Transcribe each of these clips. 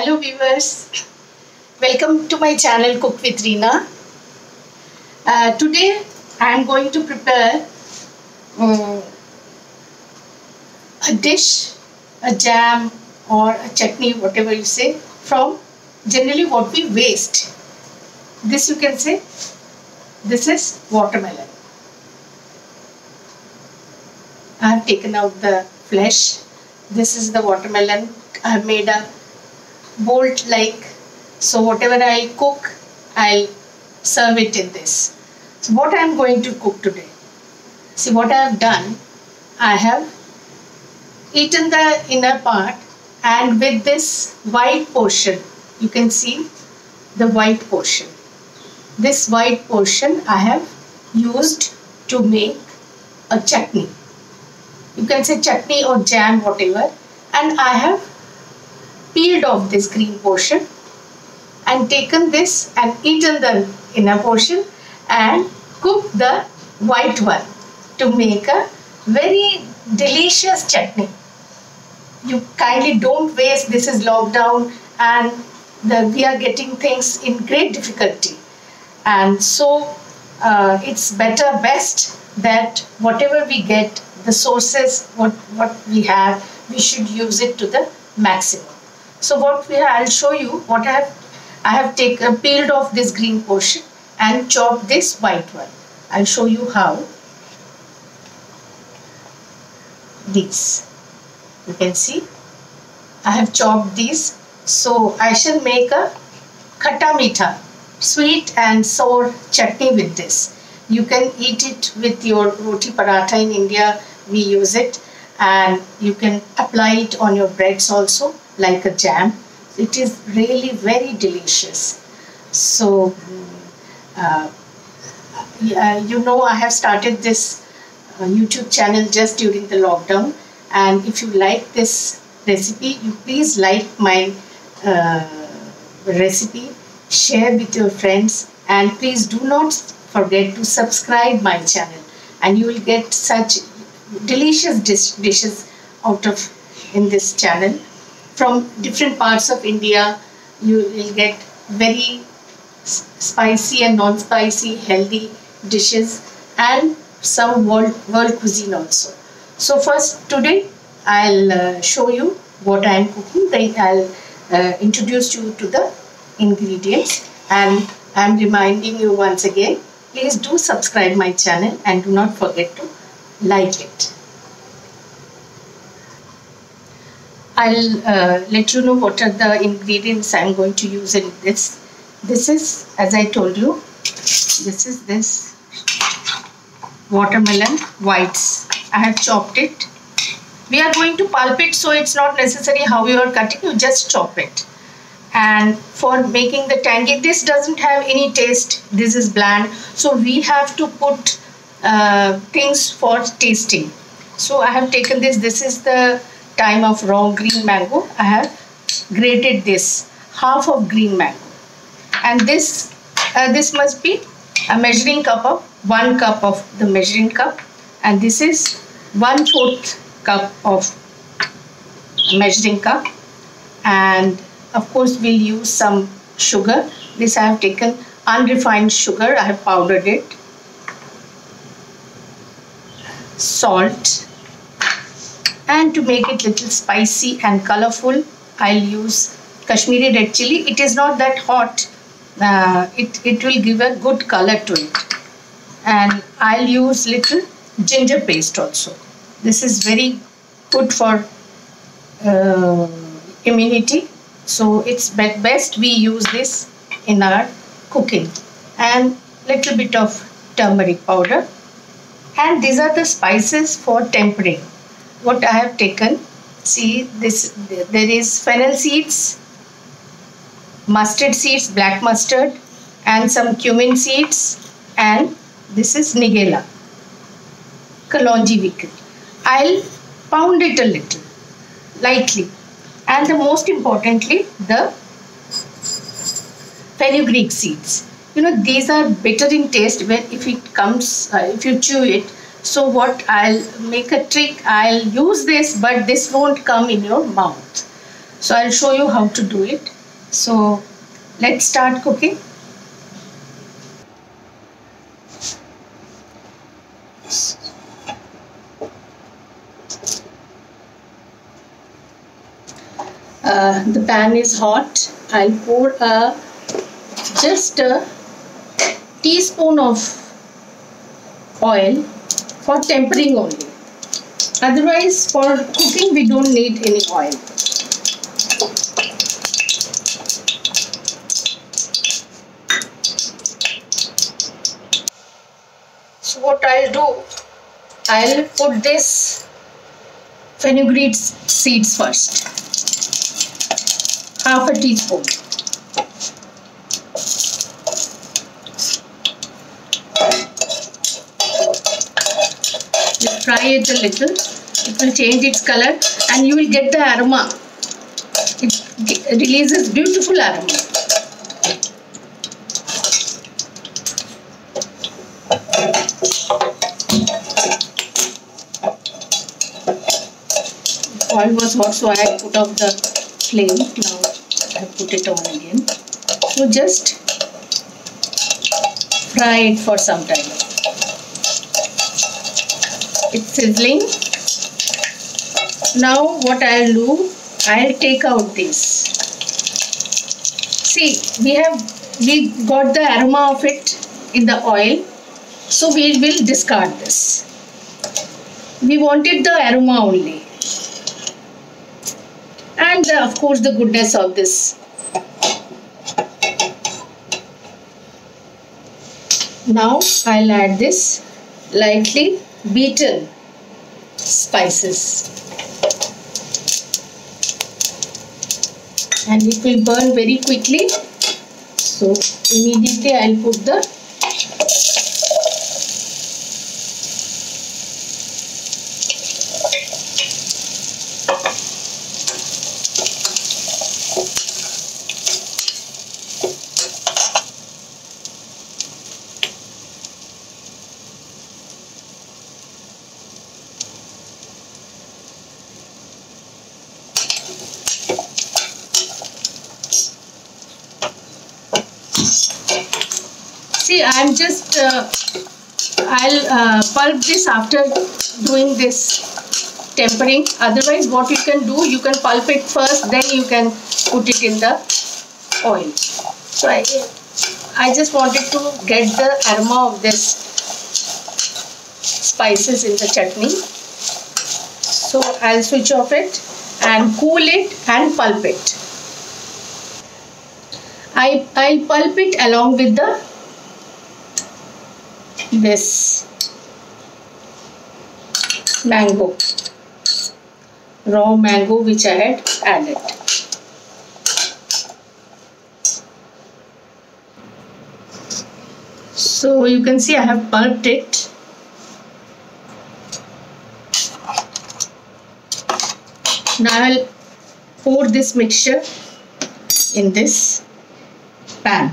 Hello viewers, welcome to my channel Cook with Reena. Today I am going to prepare a dish, a jam or a chutney, whatever you say, from generally what we waste. This you can say, this is watermelon. I have taken out the flesh. This is the watermelon. I have made a bolt like, so whatever I'll cook, I'll serve it in this. So what I'm going to cook today, see what I have done, I have eaten the inner part, and with this white portion, you can see the white portion. This white portion I have used to make a chutney. You can say chutney or jam, whatever. And I have peeled off this green portion and taken this and eaten the inner portion and cooked the white one to make a very delicious chutney. You kindly don't waste. This is lockdown and we are getting things in great difficulty. And so it's best that whatever we get, the sources, what we have, we should use it to the maximum. So I'll show you what I have taken, peeled off this green portion and chopped this white one. I'll show you how. These, you can see, I have chopped these. So I shall make a khatta meetha, sweet and sour chutney with this. You can eat it with your roti paratha. In India we use it, and you can apply it on your breads also like a jam. It is really very delicious. So you know, I have started this YouTube channel just during the lockdown, and if you like this recipe, you please like my recipe, share with your friends, and please do not forget to subscribe my channel, and you will get such delicious dishes out of in this channel from different parts of India. You will get very spicy and non-spicy healthy dishes and some world cuisine also. So first today I'll show you what I am cooking. Then I'll introduce you to the ingredients, and I'm reminding you once again, please do subscribe my channel and do not forget to like it. I'll let you know what are the ingredients I'm going to use in this. This is, as I told you, this is this watermelon whites. I have chopped it. We are going to pulp it, so it's not necessary how you are cutting, you just chop it. And for making the tangy, this doesn't have any taste, this is bland, so we have to put things for tasting. So I have taken this is the time of raw green mango. I have grated this, half of green mango, and this must be a measuring cup of 1 cup of the measuring cup, and this is 1/4 cup of measuring cup, and of course we'll use some sugar. This I have taken unrefined sugar, I have powdered it. Salt, and to make it little spicy and colorful, I'll use Kashmiri red chili. It is not that hot, it will give a good color to it. And I'll use little ginger paste also. This is very good for immunity, so it's best we use this in our cooking. And little bit of turmeric powder. And these are the spices for tempering. What I have taken, see this, there is fennel seeds, mustard seeds, black mustard, and some cumin seeds, and this is nigella, kalonji we call. I'll pound it a little, lightly, and the most importantly, the fenugreek seeds. You know, these are bitter in taste when if you chew it. So what, I'll make a trick, I'll use this, but this won't come in your mouth. So I'll show you how to do it. So let's start cooking. The pan is hot. I'll pour just a teaspoon of oil for tempering only. Otherwise, for cooking, we don't need any oil. So what I'll do, I'll put this fenugreek seeds first. Half a teaspoon. Just fry it a little. It will change its color and you will get the aroma. It releases beautiful aroma. Oil was hot, so I put off the flame. Now I put it on again. So just fry it for some time. It's sizzling. Now what I'll do, I'll take out this. See, we got the aroma of it in the oil, so we will discard this. We wanted the aroma only. And of course the goodness of this. Now I'll add this lightly beaten spices. And it will burn very quickly. So immediately I'll put the see, I'm just, I'll pulp this after doing this tempering. Otherwise, what you can do, you can pulp it first, then you can put it in the oil. So I just wanted to get the aroma of this spices in the chutney. So I'll switch off it and cool it and pulp it. I'll pulp it along with this mango, raw mango which I had added. So you can see I have pulped it. Now I will pour this mixture in this pan.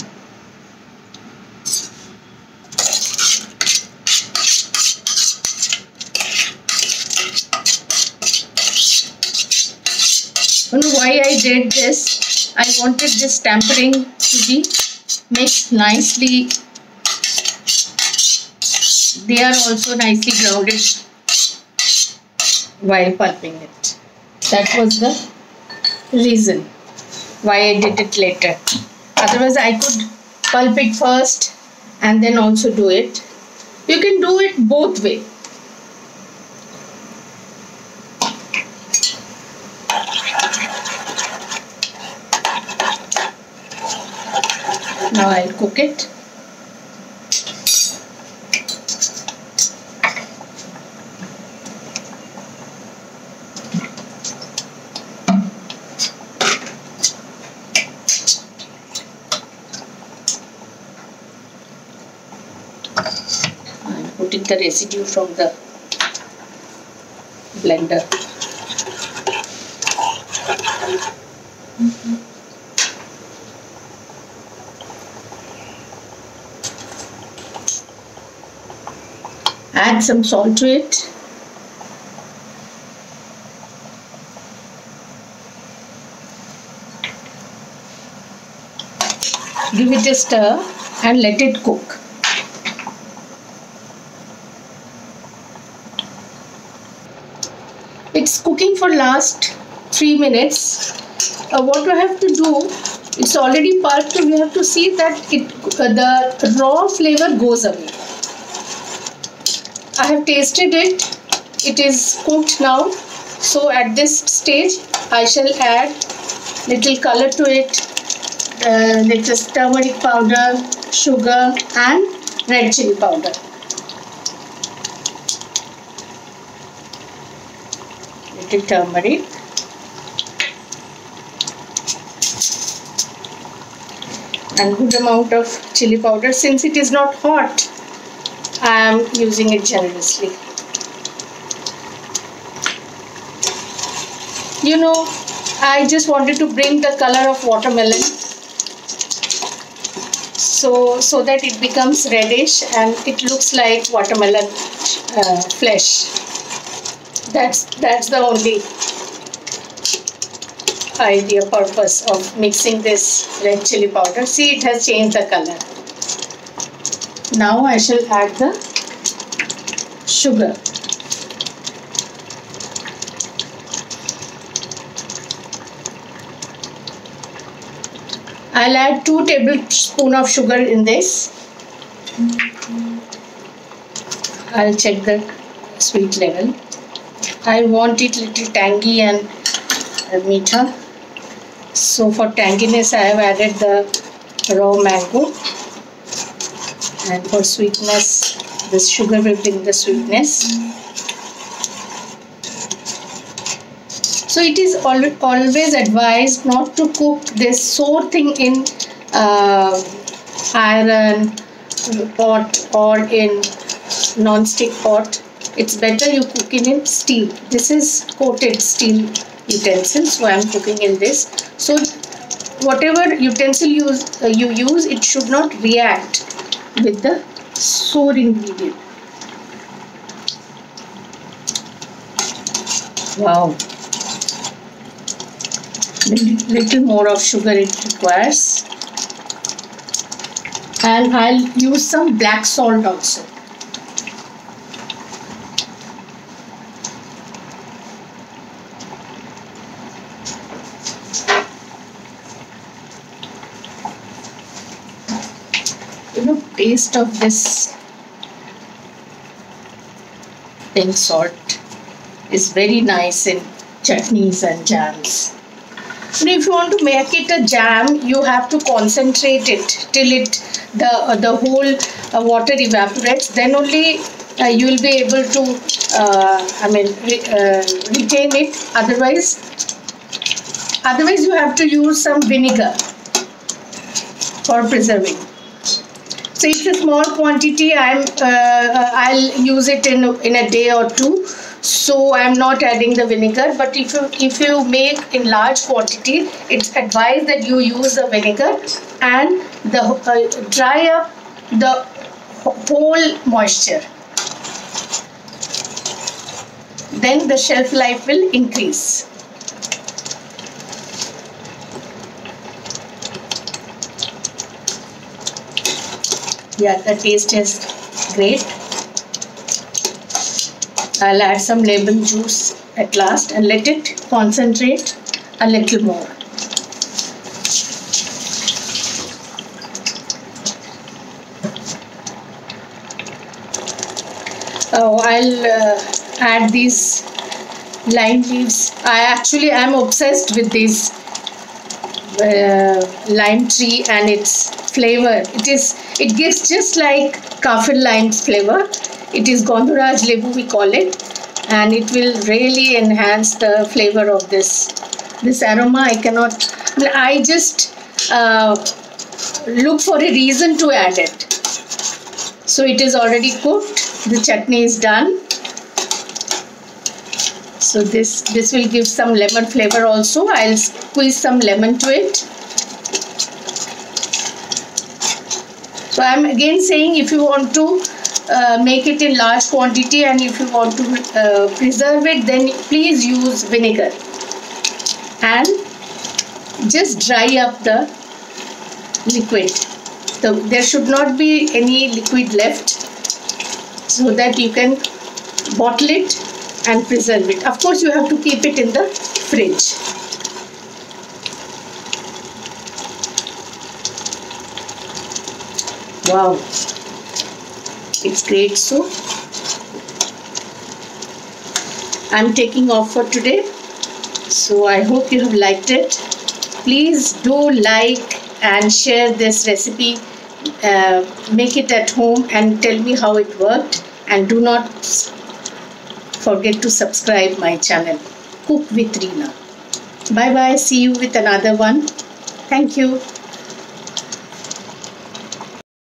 You know why I did this? I wanted this tempering to be mixed nicely. They are also nicely grounded while pulping it. That was the reason why I did it later. Otherwise I could pulp it first and then also do it. You can do it both ways. Now I'll cook it. I'm putting the residue from the blender. Add some salt to it. give it a stir and let it cook. It's cooking for last 3 minutes. What we have to do, it's already pulped, we have to see that the raw flavor goes away. I have tasted it. It is cooked now. So at this stage, I shall add little color to it, little turmeric powder, sugar and red chili powder. Little turmeric. And good amount of chili powder. Since it is not hot, I am using it generously. You know, I just wanted to bring the color of watermelon so that it becomes reddish and it looks like watermelon flesh. That's the only purpose of mixing this red chili powder. See, it has changed the color. Now I shall add the sugar. I'll add 2 tablespoons of sugar in this. I'll check the sweet level. I want it little tangy and meetha. So for tanginess, I have added the raw mango. And for sweetness, this sugar will bring the sweetness. So it is always advised not to cook this sour thing in iron pot or in non-stick pot. It's better you cook in steel. This is coated steel utensil, so I am cooking in this. So whatever utensil you use, it should not react with the sour ingredient. Wow. Little more of sugar it requires, and I'll use some black salt also. Taste of this pink salt is very nice in chutneys and jams. And if you want to make it a jam, you have to concentrate it till the whole water evaporates. Then only you will be able to retain it. Otherwise you have to use some vinegar for preserving. So it's a small quantity. I'll use it in a day or two. So I'm not adding the vinegar. But if you make in large quantity, it's advised that you use the vinegar and dry up the whole moisture. Then the shelf life will increase. Yeah, the taste is great. I'll add some lemon juice at last and let it concentrate a little more. Oh, I'll add these lime leaves. I am obsessed with these lime tree and its flavor. It gives just like kaffir lime's flavor. It is Gondoraj Lebu, we call it, and it will really enhance the flavor of this aroma. I just look for a reason to add it. So it is already cooked. The chutney is done. So this will give some lemon flavor also. I'll squeeze some lemon to it. So I'm again saying, if you want to make it in large quantity and if you want to preserve it, then please use vinegar and just dry up the liquid. So there should not be any liquid left, so that you can bottle it and preserve it. Of course, you have to keep it in the fridge. Wow, it's great. So I'm taking off for today. So I hope you have liked it. Please do like and share this recipe. Make it at home and tell me how it worked. And do not forget to subscribe my channel, Cook with Reena. Bye bye. See you with another one. Thank you.